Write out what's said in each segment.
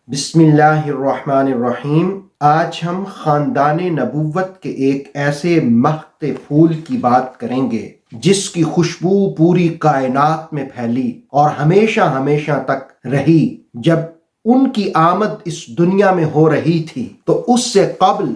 بسم اللہ الرحمن الرحیم۔ آج ہم خاندان نبوت کے ایک ایسے مہکتے پھول کی بات کریں گے جس کی خوشبو پوری کائنات میں پھیلی اور ہمیشہ ہمیشہ تک رہی۔ جب ان کی آمد اس دنیا میں ہو رہی تھی تو اس سے قبل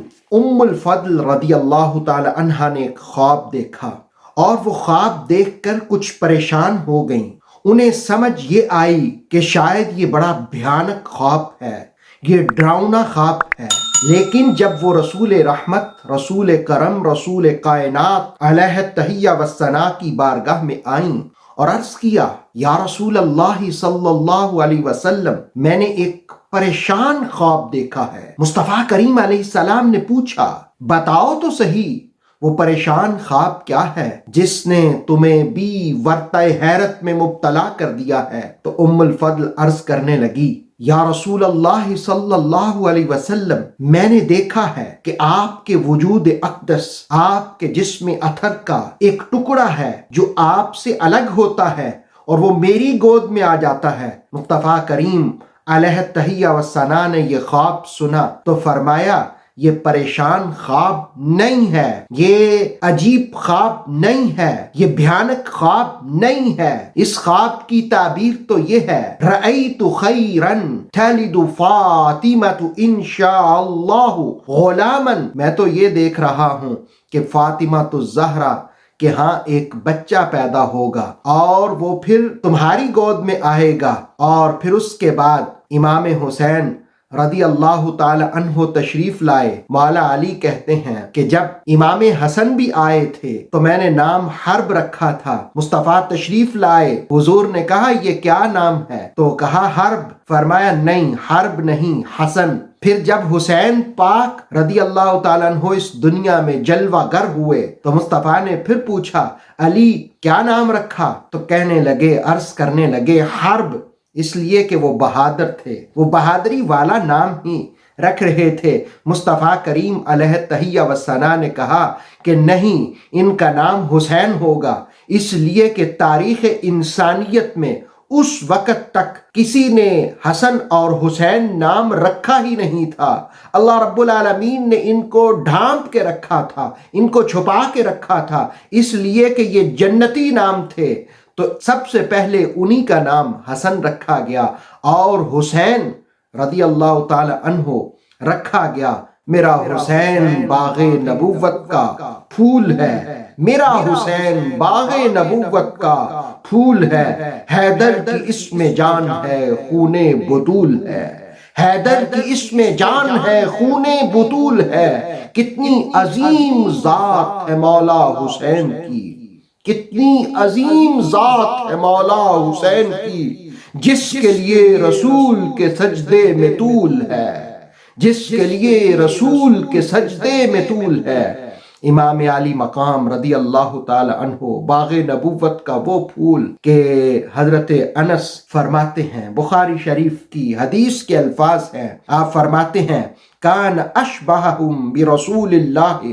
الفضل رضی اللہ تعالی عنہا نے ایک خواب دیکھا، اور وہ خواب دیکھ کر کچھ پریشان ہو گئیں۔ انہیں سمجھ یہ آئی کہ شاید یہ بڑا بھیانک خواب ہے، یہ ڈراؤنا خواب ہے۔ لیکن جب وہ رسول رحمت، رسول کرم، رسول کائنات علیہ التحیہ والثناء کی بارگاہ میں آئیں اور عرض کیا، یا رسول اللہ صلی اللہ علیہ وسلم، میں نے ایک پریشان خواب دیکھا ہے۔ مصطفیٰ کریم علیہ السلام نے پوچھا، بتاؤ تو صحیح، وہ پریشان خواب کیا ہے جس نے تمہیں بھی ورطہ حیرت میں مبتلا کر دیا ہے؟ تو الفضل عرض کرنے لگی، یا رسول اللہ صلی اللہ علیہ وسلم، میں نے دیکھا ہے کہ آپ کے وجود اقدس، آپ کے جسم اطہر کا ایک ٹکڑا ہے جو آپ سے الگ ہوتا ہے اور وہ میری گود میں آ جاتا ہے۔ مصطفیٰ کریم علیہ التحیہ والثناء نے یہ خواب سنا تو فرمایا، یہ پریشان خواب نہیں ہے، یہ عجیب خواب نہیں ہے، یہ بھیانک خواب نہیں ہے۔ اس خواب کی تعبیر تو یہ ہے، رأیت خیرا تلد فاطمۃ انشاء اللہ غلاما، میں تو یہ دیکھ رہا ہوں کہ فاطمہ الزہرا کہ ہاں ایک بچہ پیدا ہوگا اور وہ پھر تمہاری گود میں آئے گا، اور پھر اس کے بعد امام حسین رضی اللہ تعالی عنہ تشریف لائے۔ مولا علی کہتے ہیں کہ جب امام حسن بھی آئے تھے تو میں نے نام حرب رکھا تھا۔ مصطفیٰ تشریف لائے، حضور نے کہا یہ کیا نام ہے؟ تو کہا حرب، فرمایا نہیں حرب نہیں، حسن۔ پھر جب حسین پاک رضی اللہ تعالیٰ عنہ اس دنیا میں جلوہ گر ہوئے تو مصطفیٰ نے پھر پوچھا، علی کیا نام رکھا؟ تو کہنے لگے، عرض کرنے لگے حرب، اس لیے کہ وہ بہادر تھے، وہ بہادری والا نام ہی رکھ رہے تھے۔ مصطفیٰ کریم علیہ التحیہ والثناء نے کہا کہ نہیں، ان کا نام حسین ہوگا، اس لیے کہ تاریخ انسانیت میں اس وقت تک کسی نے حسن اور حسین نام رکھا ہی نہیں تھا۔ اللہ رب العالمین نے ان کو ڈھانپ کے رکھا تھا، ان کو چھپا کے رکھا تھا، اس لیے کہ یہ جنتی نام تھے، تو سب سے پہلے انہی کا نام حسن رکھا گیا اور حسین رضی اللہ تعالی عنہ رکھا گیا۔ میرا حسین باغ نبوت کا پھول ہے، میرا حسین باغ نبوت کا پھول ہے، حیدر کی اس میں جان ہے، خون بطول ہے، حیدر کی اس میں جان ہے، خون بطول ہے، کتنی عظیم ذات ہے مولا حسین کی، کتنی عظیم ذات ہے مولا حسین کی، جس کے لیے رسول کے سجدے میں طول ہے، جس کے لیے رسول کے سجدے میں طول ہے۔ امام عالی مقام رضی اللہ تعالی عنہ باغ نبوت کا وہ پھول کہ حضرت انس فرماتے ہیں، بخاری شریف کی حدیث کے الفاظ ہیں، آپ فرماتے ہیں، کان اشبہہم برسول اللہ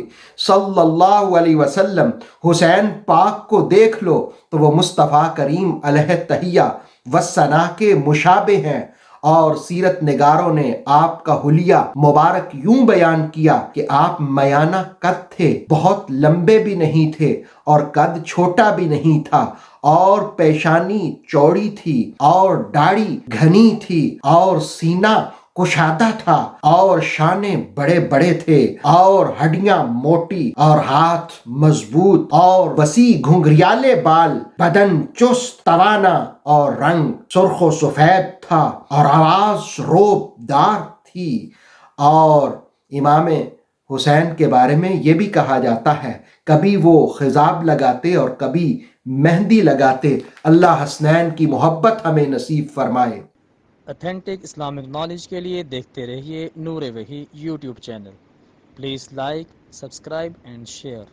صلی اللہ علیہ وسلم، حسین پاک کو دیکھ لو تو وہ مصطفیٰ کریم علیہ التحیہ والثناء کے مشابہ ہیں۔ اور سیرت نگاروں نے آپ کا حلیہ مبارک یوں بیان کیا کہ آپ میانہ قد تھے، بہت لمبے بھی نہیں تھے اور قد چھوٹا بھی نہیں تھا، اور پیشانی چوڑی تھی اور داڑھی گھنی تھی اور سینہ کشادہ تھا اور شانے بڑے بڑے تھے اور ہڈیاں موٹی اور ہاتھ مضبوط اور وسیع گھنگریالے بال، بدن چست توانا اور رنگ سرخ و سفید تھا اور آواز روب دار تھی۔ اور امام حسین کے بارے میں یہ بھی کہا جاتا ہے، کبھی وہ خضاب لگاتے اور کبھی مہندی لگاتے۔ اللہ حسنین کی محبت ہمیں نصیب فرمائے۔ اتھینٹک اسلامک نالج کے لیے دیکھتے رہیے نور وحی YouTube channel. Please like, subscribe and share.